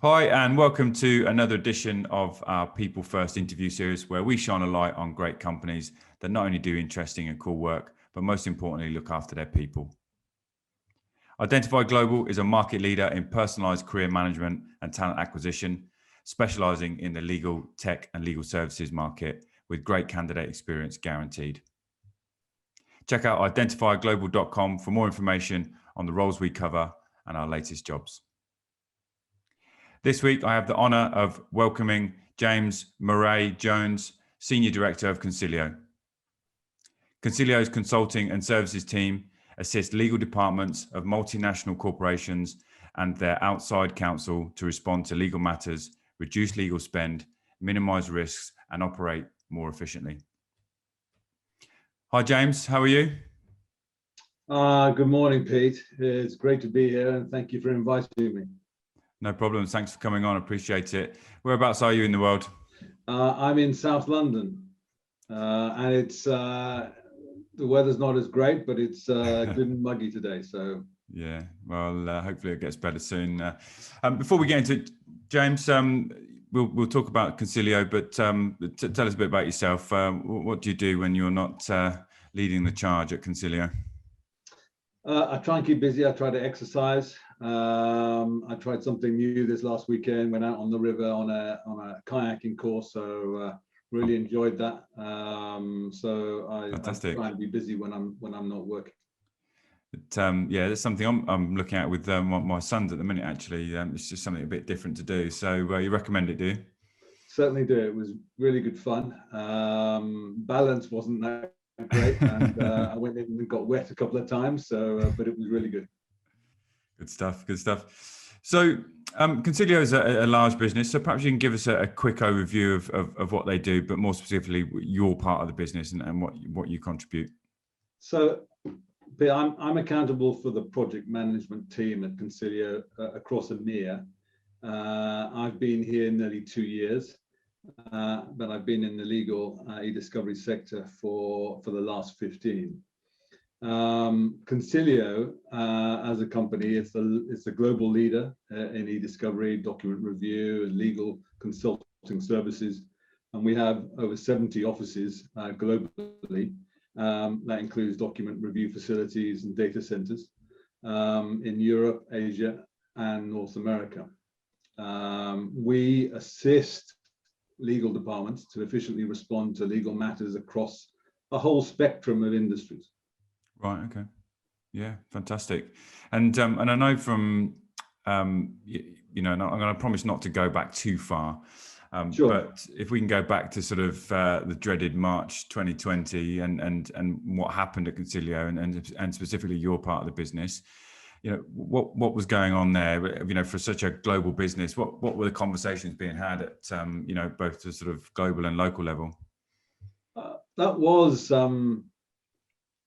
Hi, and welcome to another edition of our People First interview series, where we shine a light on great companies that not only do interesting and cool work, but most importantly, look after their people. Identifi Global is a market leader in personalized career management and talent acquisition, specializing in the legal, tech, and legal services market with great candidate experience guaranteed. Check out identifiglobal.com for more information on the roles we cover and our latest jobs. This week, I have the honour of welcoming James Morrey-Jones, Senior Director of Consilio. Consilio's consulting and services team assists legal departments of multinational corporations and their outside counsel to respond to legal matters, reduce legal spend, minimise risks, and operate more efficiently. Hi, James. How are you? Good morning, Pete. It's great to be here, and thank you for inviting me. No problem. Thanks for coming on. Appreciate it. Whereabouts are you in the world? I'm in South London, and it's the weather's not as great, but it's good and muggy today. So yeah, well, hopefully it gets better soon. Before we get into it, James, we'll talk about Consilio, but tell us a bit about yourself. What do you do when you're not leading the charge at Consilio? I try and keep busy. I try to exercise. I tried something new this last weekend. Went out on the river on a kayaking course. So really enjoyed that. So I try and be busy when I'm not working. Yeah, that's something I'm looking at with my sons at the minute. Actually, it's just something a bit different to do. So you recommend it, do you? Certainly do. It was really good fun. Balance wasn't that great, and I went in and got wet a couple of times. So, but it was really good. Good stuff. Good stuff. So, Consilio is a large business. So perhaps you can give us a quick overview of what they do, but more specifically, your part of the business and what you contribute. So, I'm accountable for the project management team at Consilio across EMEA. I've been here nearly 2 years, but I've been in the legal e-discovery sector for the last 15. Consilio, as a company, it's a global leader in e-discovery, document review, and legal consulting services, and we have over 70 offices globally. That includes document review facilities and data centers in Europe, Asia, and North America. We assist legal departments to efficiently respond to legal matters across a whole spectrum of industries. Right. Okay. Yeah. Fantastic. And I know from and I'm going to promise not to go back too far. Sure. But if we can go back to sort of the dreaded March 2020 and what happened at Consilio and specifically your part of the business, what was going on there? For such a global business, what were the conversations being had at both the sort of global and local level? That was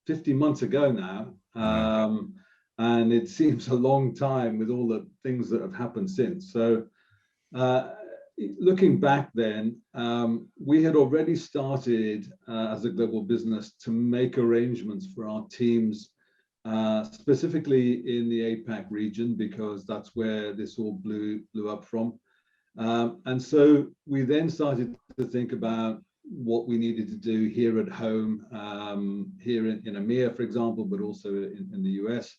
15 months ago now, and it seems a long time with all the things that have happened since. So looking back then, we had already started as a global business to make arrangements for our teams, specifically in the APAC region, because that's where this all blew up from. And so we then started to think about what we needed to do here at home, here in EMEA, for example, but also in the US,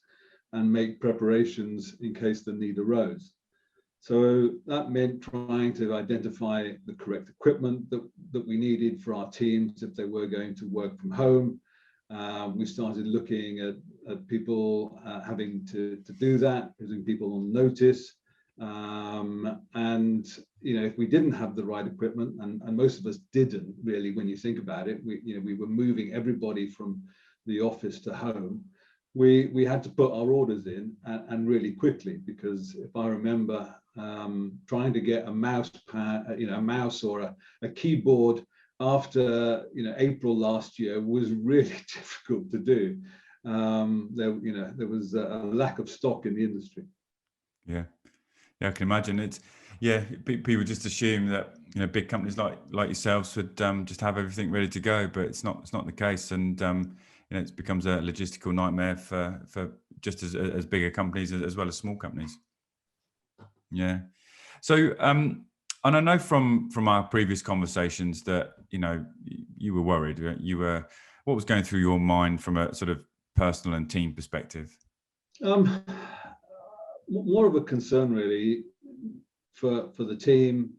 and make preparations in case the need arose. So that meant trying to identify the correct equipment that we needed for our teams if they were going to work from home. We started looking at people having to do that, putting people on notice. And if we didn't have the right equipment, and most of us didn't really, when you think about it, we were moving everybody from the office to home. We had to put our orders in and really quickly, because if I remember, trying to get a mouse pad, a mouse or a keyboard after April last year was really difficult to do. There was a lack of stock in the industry. Yeah, I can imagine. People just assume that big companies like yourselves would just have everything ready to go, but it's not the case, and it becomes a logistical nightmare for just as bigger companies as well as small companies. Yeah. So, and I know from our previous conversations that, you were worried. What was going through your mind from a sort of personal and team perspective? More of a concern really for the team,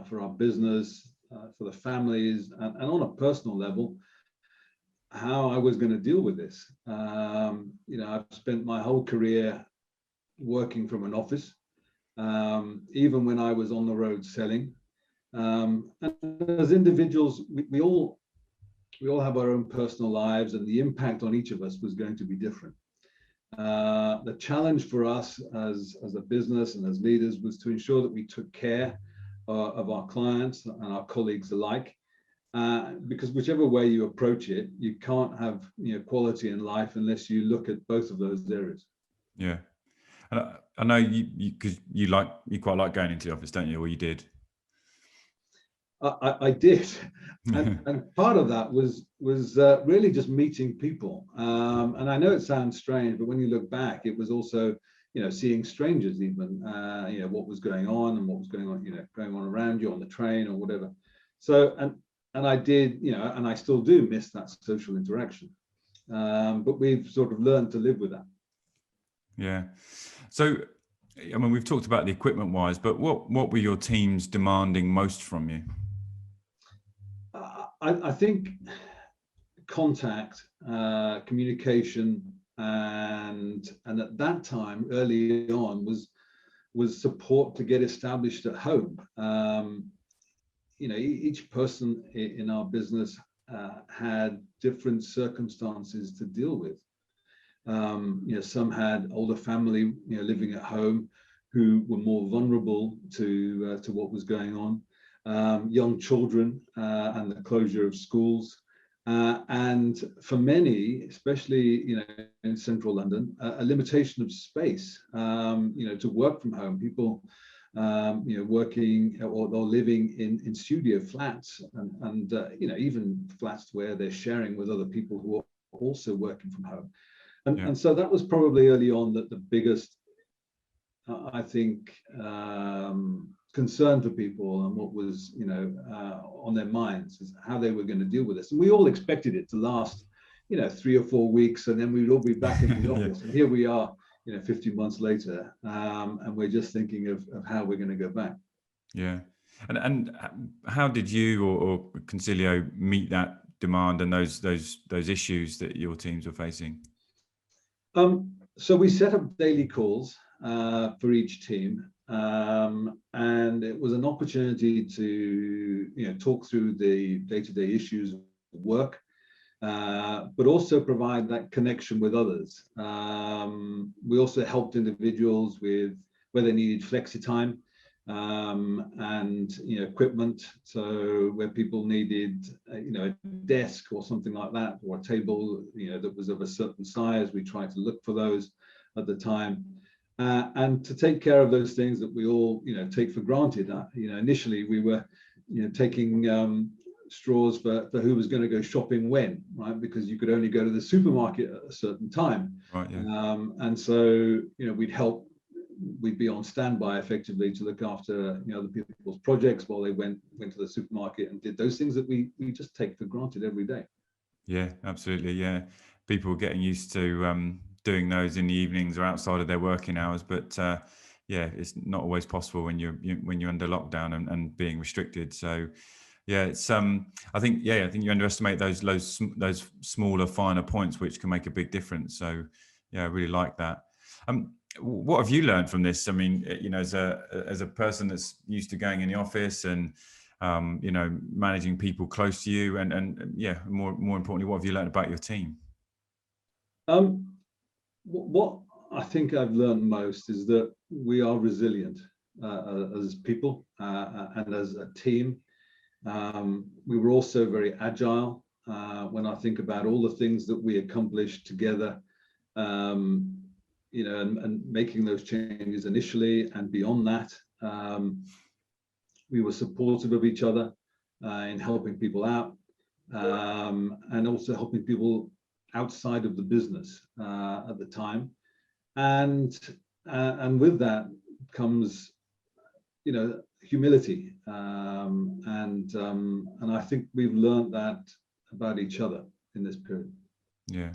for our business, for the families, and on a personal level, how I was going to deal with this. I've spent my whole career working from an office, even when I was on the road selling. And as individuals, we all have our own personal lives, and the impact on each of us was going to be different. The challenge for us as a business and as leaders was to ensure that we took care of our clients and our colleagues alike, because whichever way you approach it, you can't have quality in life unless you look at both of those areas. Yeah, and I know you because you quite like going into the office, don't you? Or you did. I did, and part of that was really just meeting people. And I know it sounds strange, but when you look back, it was also seeing strangers, even what was going on and what was going on around you on the train or whatever. So and I did, and I still do miss that social interaction, but we've sort of learned to live with that. Yeah. So, I mean, we've talked about the equipment wise, but what were your teams demanding most from you? I think contact, communication, and at that time, early on, was support to get established at home. Each person in our business had different circumstances to deal with. Some had older family, living at home, who were more vulnerable to what was going on. Young children and the closure of schools, and for many, especially in central London, a limitation of space. To work from home, people working or living in studio flats, and even flats where they're sharing with other people who are also working from home. And so that was probably early on that the biggest, I think, concern for people, and what was on their minds is how they were going to deal with this. And we all expected it to last 3 or 4 weeks, and then we'd all be back in the office. And here we are 50 months later, and we're just thinking of how we're going to go back. Yeah. And how did you or Consilio meet that demand and those issues that your teams were facing? So we set up daily calls for each team, and it was an opportunity to talk through the day-to-day issues of work, but also provide that connection with others. We also helped individuals with where they needed flexi time, and equipment. So where people needed a desk or something like that, or a table that was of a certain size, we tried to look for those at the time, and to take care of those things that we all take for granted. Initially we were taking straws for who was going to go shopping when, right? Because you could only go to the supermarket at a certain time. Right, yeah. And so we'd be on standby effectively to look after other people's projects while they went to the supermarket and did those things that we just take for granted every day. Yeah, absolutely. Yeah, people were getting used to doing those in the evenings or outside of their working hours, but yeah, it's not always possible when you're under lockdown and being restricted. So yeah, it's I think you underestimate those smaller, finer points which can make a big difference. So yeah, I really like that. What have you learned from this? I mean, as a person that's used to going in the office and managing people close to you, and yeah, more importantly, what have you learned about your team? What I think I've learned most is that we are resilient as people and as a team. We were also very agile. When I think about all the things that we accomplished together, and making those changes initially and beyond that, we were supportive of each other in helping people out, and also helping people outside of the business at the time. And with that comes humility, and I think we've learned that about each other in this period. Yeah.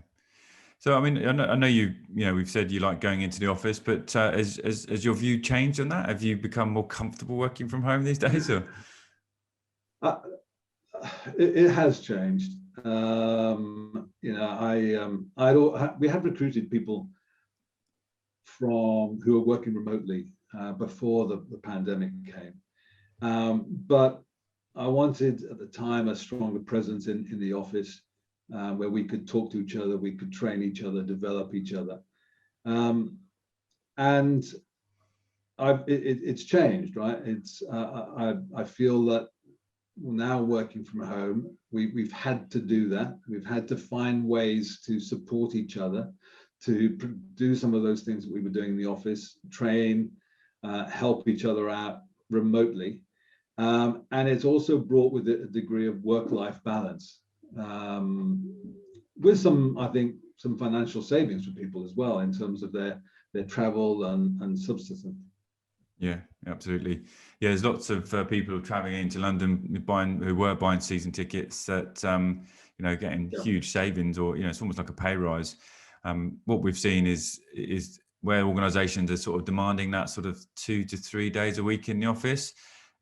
So, I mean, I know we've said you like going into the office, but has your view changed on that? Have you become more comfortable working from home these days? Or? It has changed. We had recruited people who were working remotely before the pandemic came. But I wanted at the time a stronger presence in the office, where we could talk to each other, we could train each other, develop each other. And it's changed, right? I feel that now working from home, we've had to do that. We've had to find ways to support each other, to do some of those things that we were doing in the office, train, help each other out remotely. And it's also brought with it a degree of work-life balance, with some financial savings for people as well in terms of their travel and subsistence. Yeah, absolutely. Yeah, there's lots of people traveling into London who were buying season tickets that getting huge savings, or it's almost like a pay rise. What we've seen is where organisations are sort of demanding that sort of 2 to 3 days a week in the office.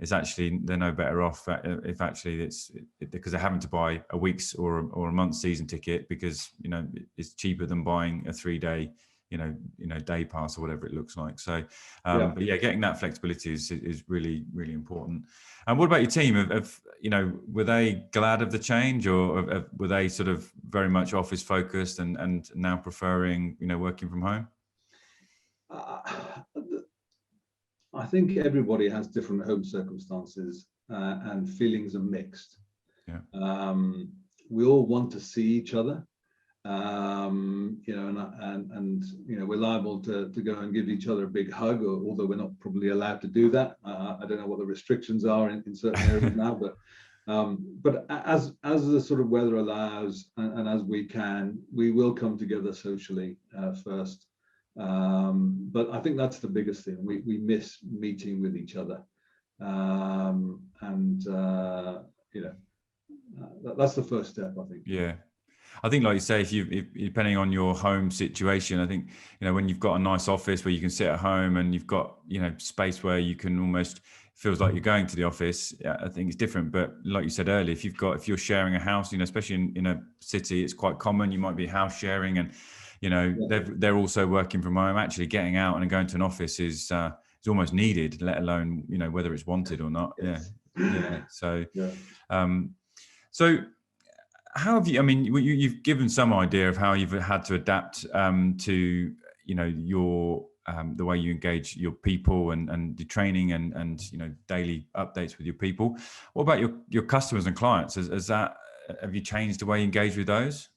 It's actually, they're no better off if actually it's because they're having to buy a week's or a month's season ticket, because it's cheaper than buying a 3-day day pass or whatever it looks like. So but yeah, getting that flexibility is really, really important. And what about your team? Were they glad of the change, or were they sort of very much office focused and now preferring working from home? I think everybody has different home circumstances, and feelings are mixed. Yeah. We all want to see each other, and we're liable to go and give each other a big hug, although we're not probably allowed to do that. I don't know what the restrictions are in certain areas now, but as the sort of weather allows, and as we can, we will come together socially first. But I think that's the biggest thing. We miss meeting with each other, that's the first step, I think. Yeah, I think, like you say, if depending on your home situation, I think when you've got a nice office where you can sit at home, and you've got space where you can almost feels like you're going to the office, I think it's different. But like you said earlier, if you're sharing a house, especially in a city, it's quite common. You might be house sharing, and they're also working from home. Actually getting out and going to an office is almost needed, let alone whether it's wanted or not. Yes. Yeah. So how have you, I mean, you've given some idea of how you've had to adapt to your the way you engage your people and the training and daily updates with your people. What about your customers and clients? Have you changed the way you engage with those?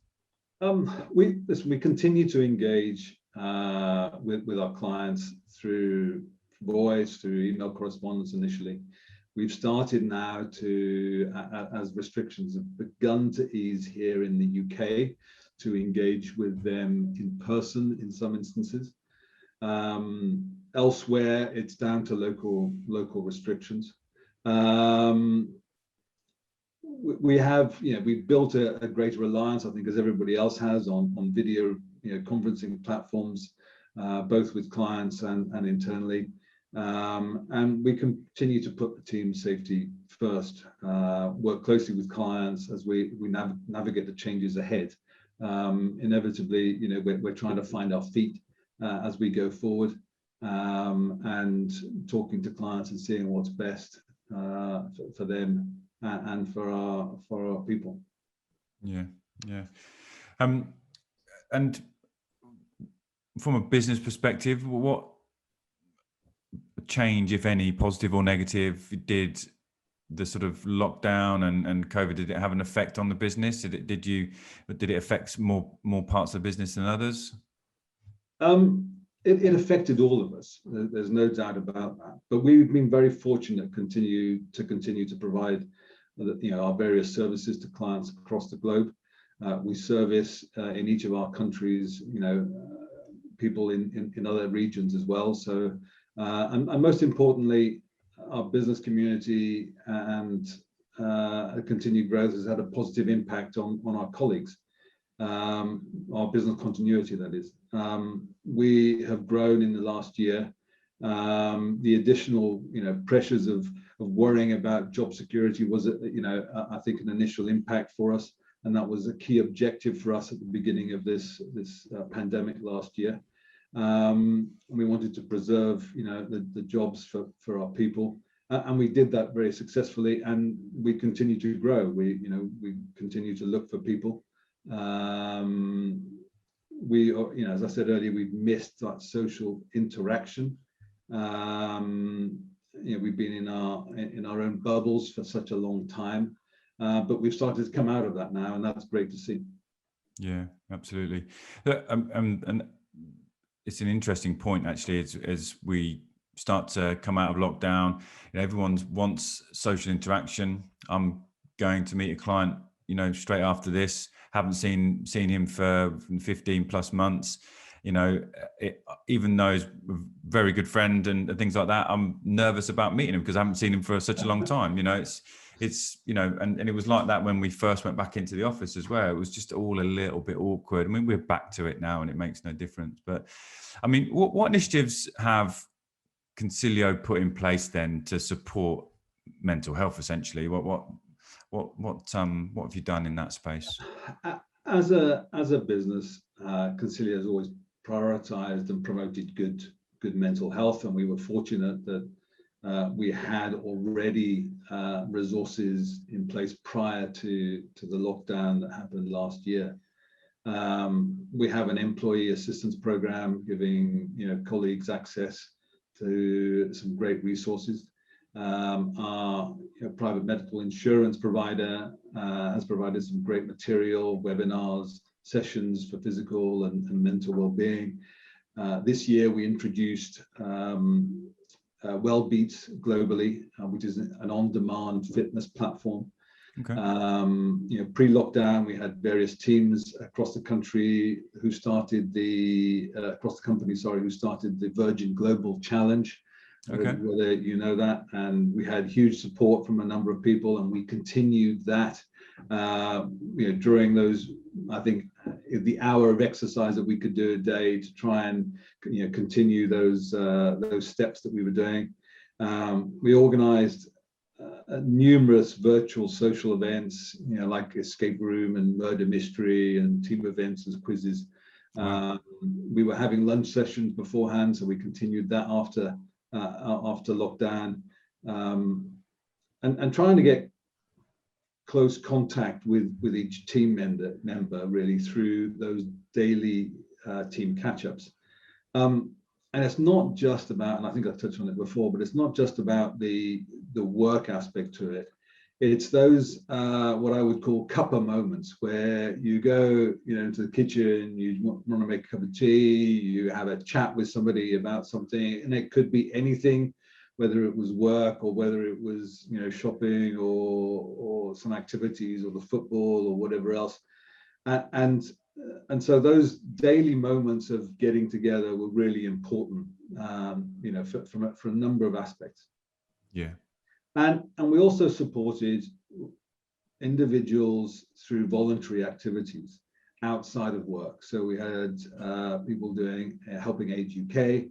We continue to engage with our clients through voice, through email correspondence initially. We've started now as restrictions have begun to ease here in the UK, to engage with them in person in some instances. Elsewhere, it's down to local restrictions. We've built a greater reliance, I think, as everybody else has, on video conferencing platforms, both with clients and internally. And we continue to put the team's safety first, work closely with clients as we navigate the changes ahead. Inevitably, we're trying to find our feet as we go forward, and talking to clients and seeing what's best for them and for our people. Yeah. And from a business perspective, what change, if any, positive or negative, did the sort of lockdown and COVID, did it have an effect on the business? Did it affect more parts of the business than others? It affected all of us. There's no doubt about that. But we've been very fortunate to continue to provide our various services to clients across the globe. We service in each of our countries, people in other regions as well. So, and most importantly, our business community and continued growth has had a positive impact on our colleagues, our business continuity, that is. We have grown in the last year. The additional, pressures of worrying about job security was, I think, an initial impact for us, and that was a key objective for us at the beginning of this pandemic last year. We wanted to preserve, the jobs for our people, and we did that very successfully. And we continue to grow. We continue to look for people. We, as I said earlier, we've missed that social interaction. We've been in our own bubbles for such a long time, but we've started to come out of that now, and that's great to see. Yeah, absolutely. And it's an interesting point, actually, as we start to come out of lockdown. Everyone wants social interaction. I'm going to meet a client, straight after this. Haven't seen him for 15 plus months. Even though he's a very good friend and things like that, I'm nervous about meeting him because I haven't seen him for such a long time. It's and it was like that when we first went back into the office as well. It was just all a little bit awkward. I mean, we're back to it now and it makes no difference. But I mean, what initiatives have Consilio put in place then to support mental health, essentially? What have you done in that space? As a business, Consilio has always prioritized and promoted good mental health, and we were fortunate that we had already resources in place prior to the lockdown that happened last year. We have an employee assistance program giving colleagues access to some great resources. Our private medical insurance provider has provided some great material, webinars, sessions for physical and mental well-being. This year we introduced Wellbeats globally, which is an on-demand fitness platform. Okay. Pre-lockdown, we had various teams across the country who started the Virgin Global Challenge. Okay. Whether you know that, and we had huge support from a number of people, and we continued that during those, I think, the hour of exercise that we could do a day to try and continue those steps that we were doing. We organized numerous virtual social events, like escape room and murder mystery and team events and quizzes. Wow. We were having lunch sessions beforehand, so we continued that after lockdown, and trying to get close contact with each team member really through those daily team catch-ups. And it's not just about, and I think I touched on it before, but it's not just about the work aspect to it. It's those what I would call cuppa moments, where you go into the kitchen, you want to make a cup of tea, you have a chat with somebody about something, and it could be anything, whether it was work or whether it was shopping or some activities or the football or whatever else. And so those daily moments of getting together were really important, for a number of aspects. Yeah. And we also supported individuals through voluntary activities outside of work. So we had people doing Helping Age UK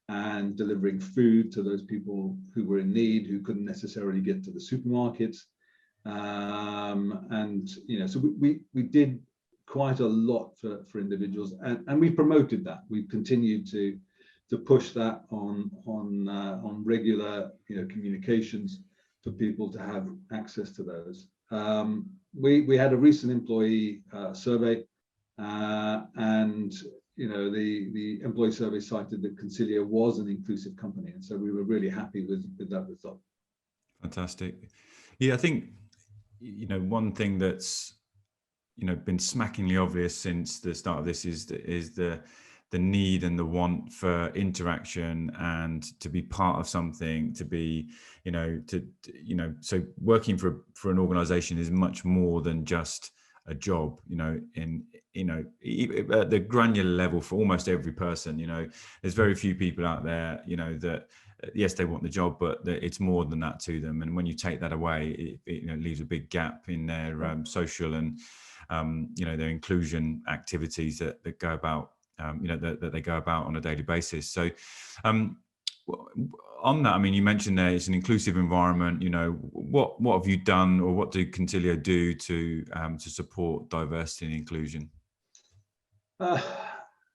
and delivering food to those people who were in need, who couldn't necessarily get to the supermarkets. So we did quite a lot for individuals, and we promoted that. We've continued to push that on regular communications for people to have access to those. We had a recent employee survey, and the employee survey cited that Consilio was an inclusive company, and so we were really happy with that result. Fantastic. Yeah, I think one thing that's been smackingly obvious since the start of this is the need and the want for interaction and to be part of something, to be so working for an organization is much more than just a job, at the granular level for almost every person. There's very few people out there that yes, they want the job, but it's more than that to them. And when you take that away, it leaves a big gap in their social and their inclusion activities that go about, that they go about on a daily basis. So on that, I mean, you mentioned there it's an inclusive environment. What have you done, or what do Consilio do to support diversity and inclusion?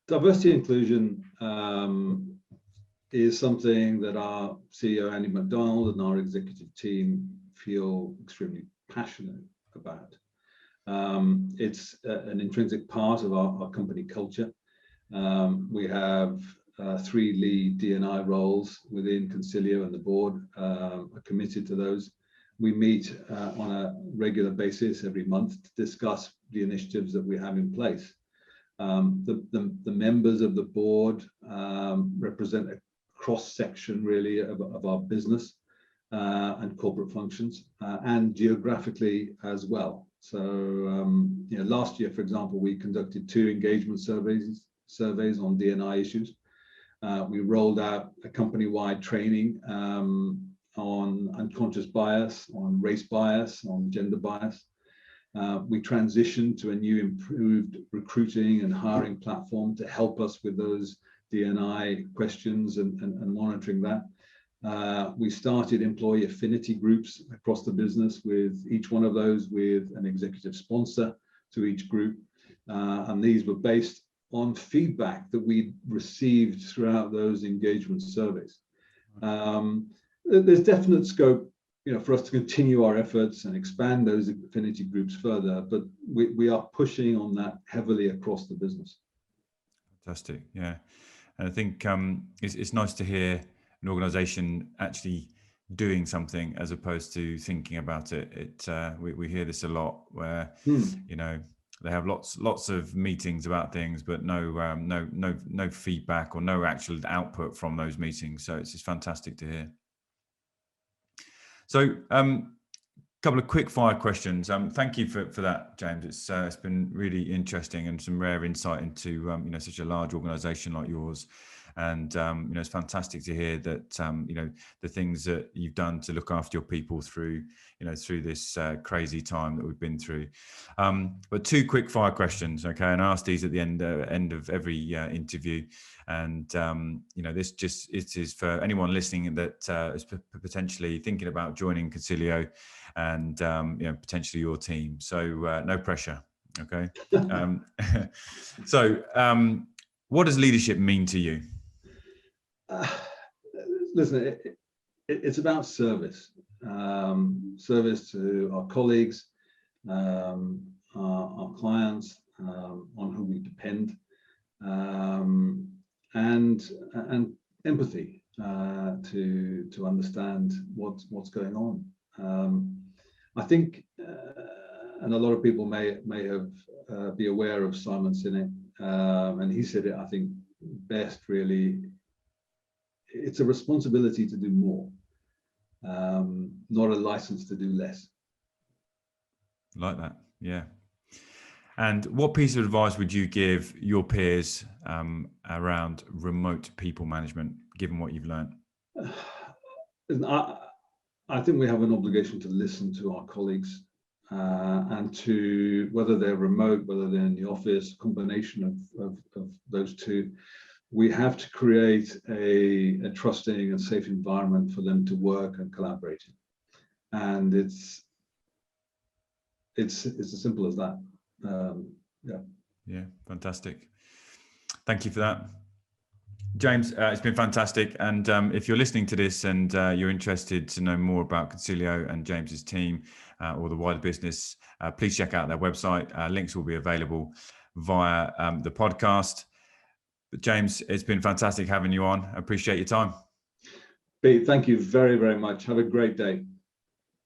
Diversity and inclusion is something that our CEO, Andy McDonald, and our executive team feel extremely passionate about. It's an intrinsic part of our company culture. We have 3 lead D&I roles within Consilio, and the board are committed to those. We meet on a regular basis every month to discuss the initiatives that we have in place. The members of the board represent a cross-section really of our business and corporate functions, and geographically as well. So last year, for example, we conducted 2 engagement surveys on D&I issues. We rolled out a company-wide training on unconscious bias, on race bias, on gender bias. We transitioned to a new improved recruiting and hiring platform to help us with those D&I questions and monitoring that. We started employee affinity groups across the business, with each one of those with an executive sponsor to each group. And these were based on feedback that we received throughout those engagement surveys. There's definite scope for us to continue our efforts and expand those affinity groups further, but we are pushing on that heavily across the business. Fantastic, yeah. And I think it's nice to hear an organisation actually doing something as opposed to thinking about it. We hear this a lot, where they have lots of meetings about things, but no feedback or no actual output from those meetings. So it's just fantastic to hear. So a couple of quick fire questions. Thank you for that, James. It's been really interesting and some rare insight into such a large organisation like yours. And it's fantastic to hear that the things that you've done to look after your people through this crazy time that we've been through. But 2 quick fire questions, okay? And I ask these at the end of every interview. And it is for anyone listening that is potentially thinking about joining Consilio and potentially your team. So no pressure, okay? So what does leadership mean to you? Listen, it's about service. Service to our colleagues, our clients, on who we depend, and empathy to understand what's going on. I think, and a lot of people may have be aware of Simon Sinek, and he said it, I think, best really. It's a responsibility to do more, not a license to do less. Like that, yeah. And what piece of advice would you give your peers around remote people management, given what you've learned? I think we have an obligation to listen to our colleagues and to, whether they're remote, whether they're in the office, combination of those two. We have to create a trusting and safe environment for them to work and collaborate in. And it's as simple as that. Yeah, fantastic. Thank you for that, James. It's been fantastic. And if you're listening to this and you're interested to know more about Consilio and James's team or the wider business, please check out their website. Links will be available via the podcast. But James, it's been fantastic having you on. I appreciate your time. Pete, thank you very, very much. Have a great day.